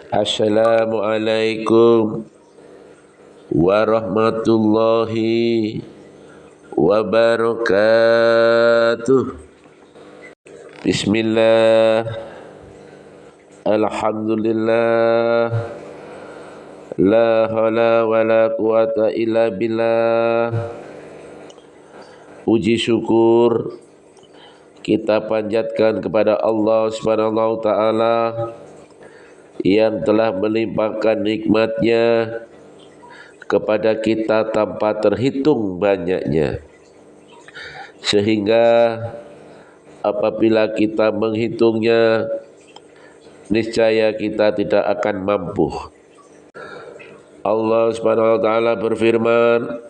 Assalamualaikum warahmatullahi wabarakatuh. Bismillah, alhamdulillah, la haula wa la quwata illa billah. Puji syukur kita panjatkan kepada Allah Subhanahu wa taala yang telah melimpahkan nikmatnya kepada kita tanpa terhitung banyaknya, sehingga apabila kita menghitungnya niscaya kita tidak akan mampu. Allah Subhanahu wa taala berfirman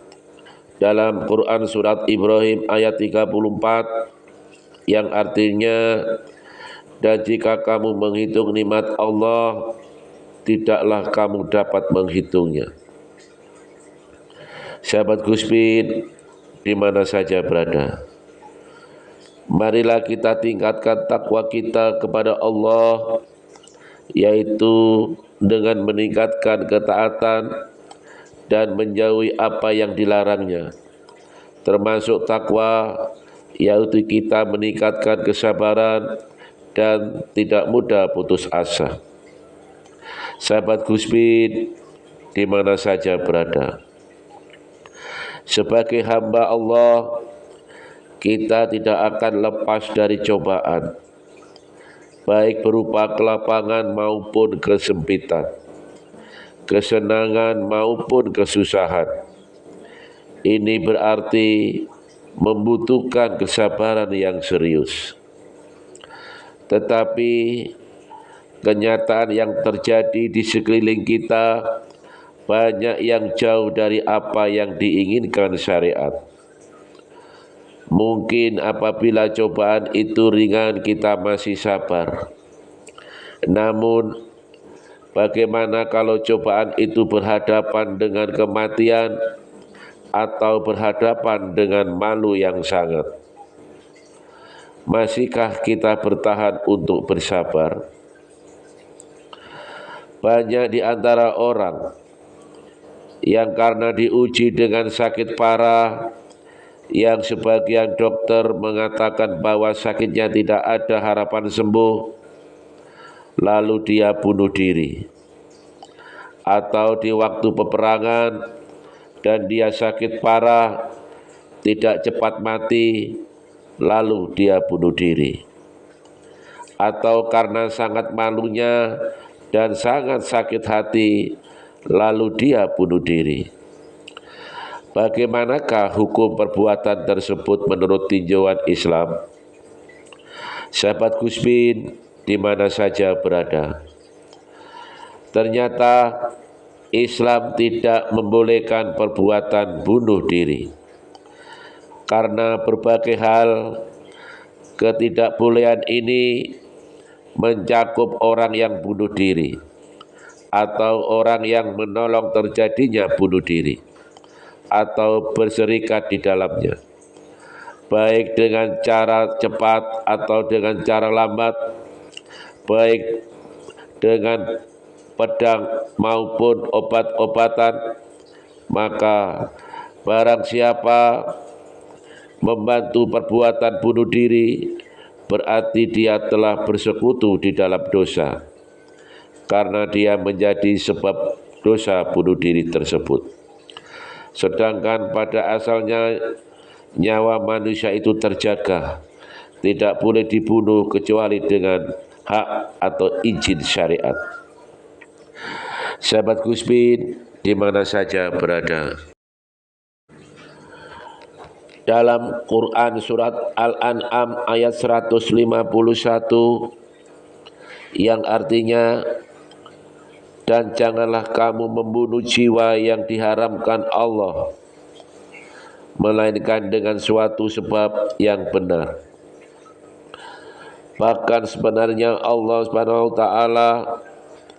dalam Quran surat Ibrahim ayat 34 yang artinya, dan jika kamu menghitung nikmat Allah, tidaklah kamu dapat menghitungnya. Sahabat Guspin, di mana saja berada, marilah kita tingkatkan takwa kita kepada Allah, yaitu dengan meningkatkan ketaatan dan menjauhi apa yang dilarangnya. Termasuk takwa, yaitu kita meningkatkan kesabaran dan tidak mudah putus asa. Sahabat Guspin, di mana saja berada, sebagai hamba Allah, kita tidak akan lepas dari cobaan, baik berupa kelapangan maupun kesempitan, kesenangan maupun kesusahan. Ini berarti membutuhkan kesabaran yang serius. Tetapi kenyataan yang terjadi di sekeliling kita banyak yang jauh dari apa yang diinginkan syariat. Mungkin apabila cobaan itu ringan kita masih sabar. Namun bagaimana kalau cobaan itu berhadapan dengan kematian atau berhadapan dengan malu yang sangat? Masihkah kita bertahan untuk bersabar? Banyak di antara orang yang karena diuji dengan sakit parah, yang sebagian dokter mengatakan bahwa sakitnya tidak ada harapan sembuh, lalu dia bunuh diri. Atau di waktu peperangan dan dia sakit parah, tidak cepat mati, lalu dia bunuh diri. Atau karena sangat malunya dan sangat sakit hati, lalu dia bunuh diri. Bagaimanakah hukum perbuatan tersebut menurut tinjauan Islam? Sahabat Guspin, di mana saja berada, ternyata Islam tidak membolehkan perbuatan bunuh diri. Karena berbagai hal, ketidakbolehan ini mencakup orang yang bunuh diri atau orang yang menolong terjadinya bunuh diri atau berserikat di dalamnya, baik dengan cara cepat atau dengan cara lambat, baik dengan pedang maupun obat-obatan. Maka barang siapa membantu perbuatan bunuh diri, berarti dia telah bersekutu di dalam dosa, karena dia menjadi sebab dosa bunuh diri tersebut. Sedangkan pada asalnya nyawa manusia itu terjaga, tidak boleh dibunuh kecuali dengan hak atau izin syariat. Sahabat Guspin, di mana saja berada, dalam Quran surat Al-An'am ayat 151 yang artinya, dan janganlah kamu membunuh jiwa yang diharamkan Allah, melainkan dengan suatu sebab yang benar. Bahkan sebenarnya Allah Subhanahu wa taala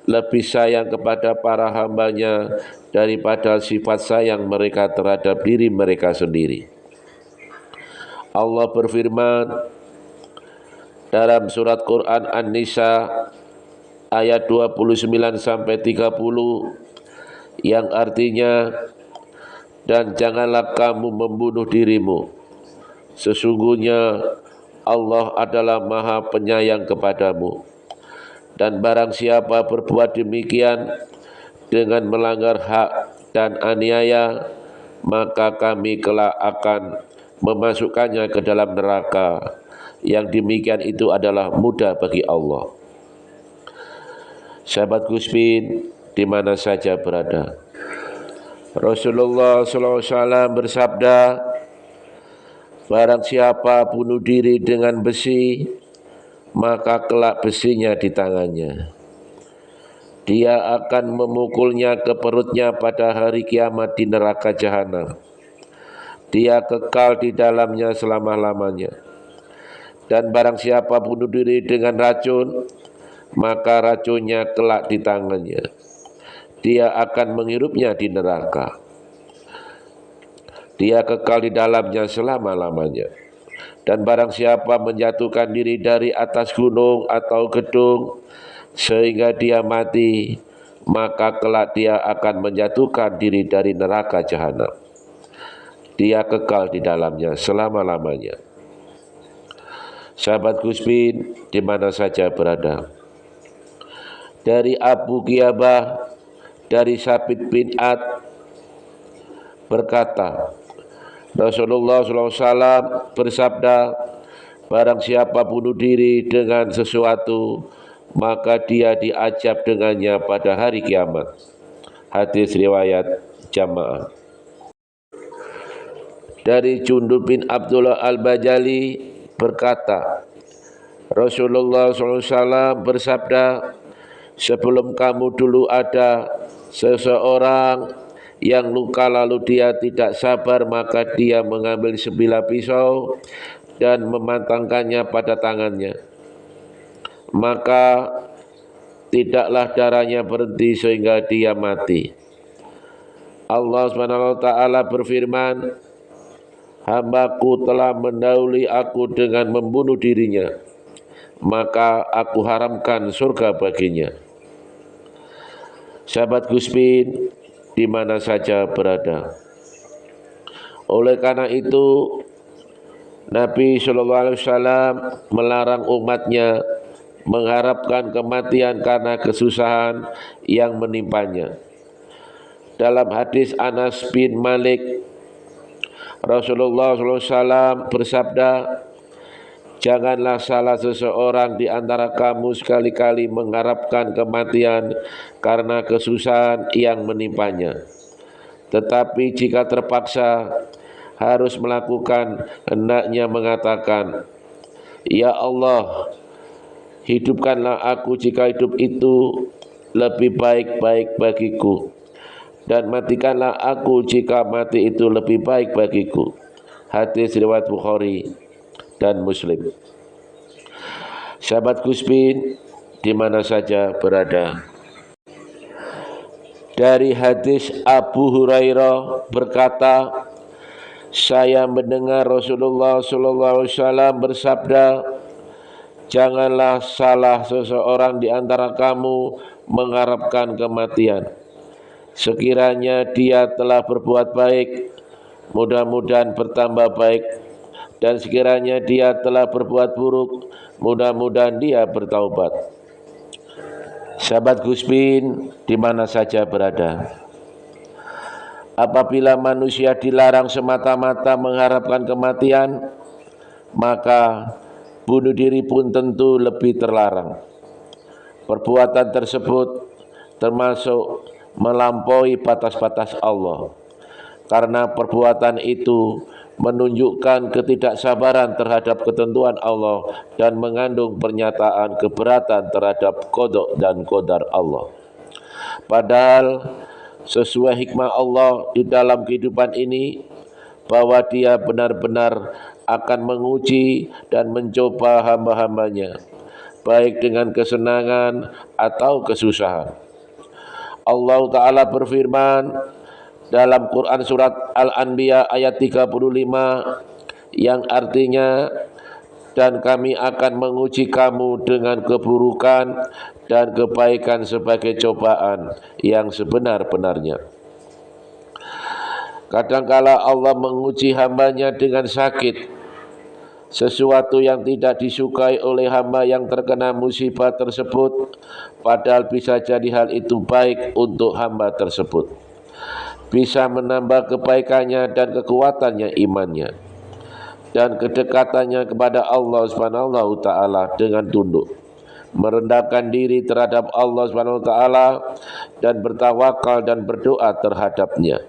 lebih sayang kepada para hambanya daripada sifat sayang mereka terhadap diri mereka sendiri. Allah berfirman dalam surat Quran An-Nisa ayat 29 sampai 30 yang artinya, dan janganlah kamu membunuh dirimu, sesungguhnya Allah adalah Maha Penyayang kepadamu, dan barang siapa berbuat demikian dengan melanggar hak dan aniaya, maka kami kelak akan memasukkannya ke dalam neraka. Yang demikian itu adalah mudah bagi Allah. Sahabat Guspin di mana saja berada, Rasulullah SAW bersabda, barang siapa bunuh diri dengan besi, maka kelak besinya di tangannya. Dia akan memukulnya ke perutnya pada hari kiamat di neraka jahanam. Dia kekal di dalamnya selama-lamanya. Dan barang siapa bunuh diri dengan racun, maka racunnya kelak di tangannya. Dia akan menghirupnya di neraka. Dia kekal di dalamnya selama-lamanya. Dan barang siapa menjatuhkan diri dari atas gunung atau gedung sehingga dia mati, maka kelak dia akan menjatuhkan diri dari neraka jahanam. Dia kekal di dalamnya selama-lamanya. Sahabat Guspin di mana saja berada, dari Abu Qiyabah dari Sabit bin Ad berkata, Rasulullah SAW bersabda, barang siapa bunuh diri dengan sesuatu, maka dia diazab dengannya pada hari kiamat. Hadis riwayat Jamaah. Dari Jundub bin Abdullah Al-Bajali berkata, Rasulullah SAW bersabda, sebelum kamu dulu ada seseorang yang luka lalu dia tidak sabar, maka dia mengambil sebilah pisau dan memantangkannya pada tangannya. Maka tidaklah darahnya berhenti sehingga dia mati. Allah SWT berfirman, hambaku telah mendahului aku dengan membunuh dirinya, maka aku haramkan surga baginya. Sahabat Guspin di mana saja berada, oleh karena itu Nabi SAW melarang umatnya mengharapkan kematian karena kesusahan yang menimpanya. Dalam hadis Anas bin Malik, Rasulullah SAW bersabda, janganlah salah seseorang di antara kamu sekali-kali mengharapkan kematian karena kesusahan yang menimpanya. Tetapi jika terpaksa harus melakukan, hendaknya mengatakan, ya Allah, hidupkanlah aku jika hidup itu lebih baik-baik bagiku, dan matikanlah aku jika mati itu lebih baik bagiku. Hadis riwayat Bukhari dan Muslim. Sahabat Guspin di mana saja berada, dari hadis Abu Hurairah berkata, saya mendengar Rasulullah SAW bersabda, janganlah salah seseorang di antara kamu mengharapkan kematian. Sekiranya dia telah berbuat baik, mudah-mudahan bertambah baik, dan sekiranya dia telah berbuat buruk, mudah-mudahan dia bertaubat. Sahabat Guspin di mana saja berada, apabila manusia dilarang semata-mata mengharapkan kematian, maka bunuh diri pun tentu lebih terlarang. Perbuatan tersebut termasuk melampaui batas-batas Allah, karena perbuatan itu menunjukkan ketidaksabaran terhadap ketentuan Allah dan mengandung pernyataan keberatan terhadap qada dan qadar Allah. Padahal sesuai hikmah Allah di dalam kehidupan ini, bahwa Dia benar-benar akan menguji dan mencoba hamba-hambanya, baik dengan kesenangan atau kesusahan. Allah Ta'ala berfirman dalam Quran surat Al-Anbiya ayat 35 yang artinya, dan kami akan menguji kamu dengan keburukan dan kebaikan sebagai cobaan yang sebenar-benarnya. Kadangkala Allah menguji hambanya dengan sakit, sesuatu yang tidak disukai oleh hamba yang terkena musibah tersebut, padahal bisa jadi hal itu baik untuk hamba tersebut, bisa menambah kebaikannya dan kekuatannya imannya dan kedekatannya kepada Allah Subhanahu wa taala dengan tunduk, merendahkan diri terhadap Allah Subhanahu wa taala dan bertawakal dan berdoa terhadapnya.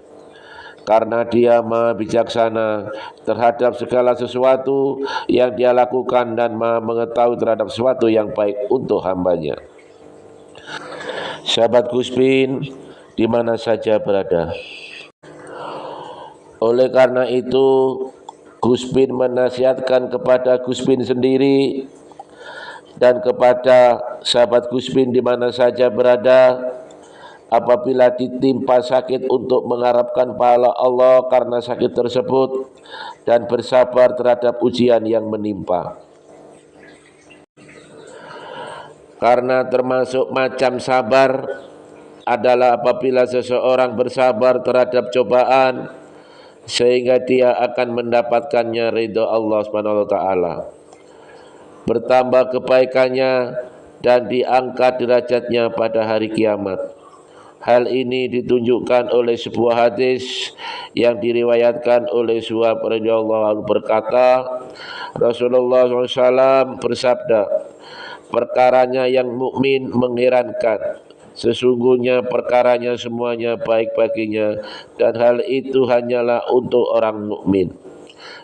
Karena Dia Maha bijaksana terhadap segala sesuatu yang Dia lakukan dan Maha mengetahui terhadap sesuatu yang baik untuk hambanya. Sahabat Guspin di mana saja berada, oleh karena itu Guspin menasihatkan kepada Guspin sendiri dan kepada sahabat Guspin di mana saja berada, apabila ditimpa sakit untuk mengharapkan pahala Allah karena sakit tersebut dan bersabar terhadap ujian yang menimpa. Karena termasuk macam sabar adalah apabila seseorang bersabar terhadap cobaan sehingga dia akan mendapatkannya ridho Allah Subhanahu wa taala, bertambah kebaikannya dan diangkat derajatnya pada hari kiamat. Hal ini ditunjukkan oleh sebuah hadis yang diriwayatkan oleh Suhaib radhiyallahu anhu berkata, Rasulullah SAW bersabda, perkaranya yang mukmin mengherankan, sesungguhnya perkaranya semuanya baik baginya dan hal itu hanyalah untuk orang mukmin,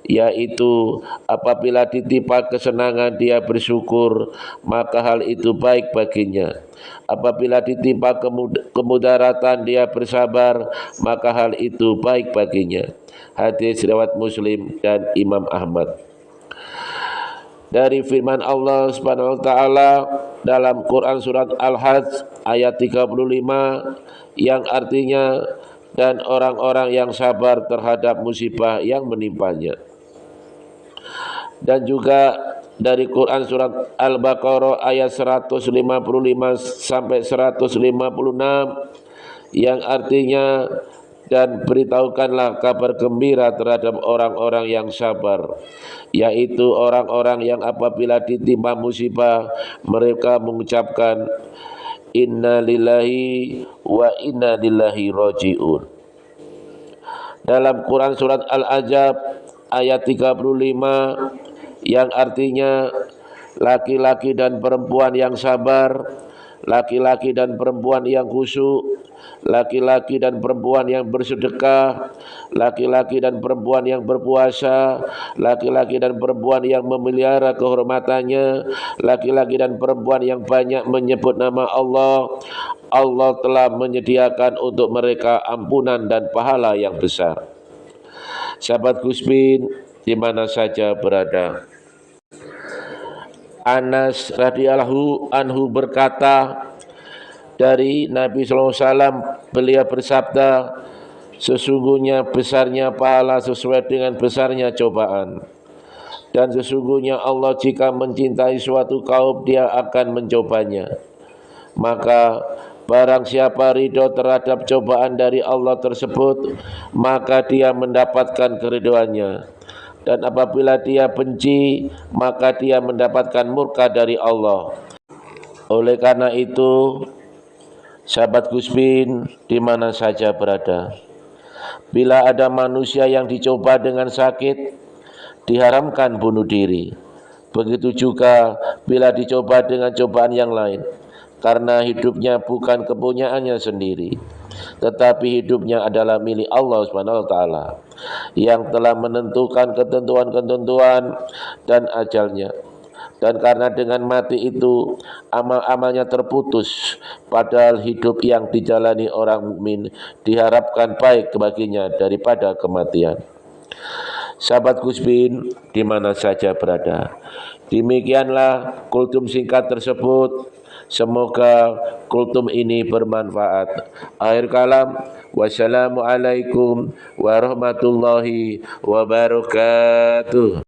yaitu apabila ditimpa kesenangan dia bersyukur, maka hal itu baik baginya. Apabila ditimpa kemudaratan dia bersabar, maka hal itu baik baginya. Hadis riwayat Muslim dan Imam Ahmad. Dari firman Allah Subhanahu wa taala dalam Quran surat Al-Hajj ayat 35 yang artinya, dan orang-orang yang sabar terhadap musibah yang menimpanya. Dan juga dari Quran surat Al-Baqarah ayat 155 sampai 156 yang artinya, dan beritahukanlah kabar gembira terhadap orang-orang yang sabar, yaitu orang-orang yang apabila ditimpa musibah mereka mengucapkan inna lillahi wa inna ilaihi raji'un. Dalam Quran surat Al-Ahzab ayat 35 yang artinya, laki-laki dan perempuan yang sabar, laki-laki dan perempuan yang khusyuk, laki-laki dan perempuan yang bersedekah, laki-laki dan perempuan yang berpuasa, laki-laki dan perempuan yang memelihara kehormatannya, laki-laki dan perempuan yang banyak menyebut nama Allah, Allah telah menyediakan untuk mereka ampunan dan pahala yang besar. Sahabat Guspin di mana saja berada, Anas radhiyallahu anhu berkata dari Nabi SAW, beliau bersabda, sesungguhnya besarnya pahala sesuai dengan besarnya cobaan, dan sesungguhnya Allah jika mencintai suatu kaum dia akan mencobanya, maka barang siapa ridho terhadap cobaan dari Allah tersebut, maka dia mendapatkan keridhoannya. Dan apabila dia benci, maka dia mendapatkan murka dari Allah. Oleh karena itu, sahabat Guspin di mana saja berada, bila ada manusia yang dicoba dengan sakit, diharamkan bunuh diri. Begitu juga bila dicoba dengan cobaan yang lain, karena hidupnya bukan kepunyaannya sendiri, tetapi hidupnya adalah milik Allah Subhanahu wa taala yang telah menentukan ketentuan-ketentuan dan ajalnya. Dan karena dengan mati itu amal-amalnya terputus, padahal hidup yang dijalani orang mukmin diharapkan baik baginya daripada kematian. Sahabat Guspin di mana saja berada, demikianlah kultum singkat tersebut. Semoga kultum ini bermanfaat. Akhir kalam, wassalamualaikum warahmatullahi wabarakatuh.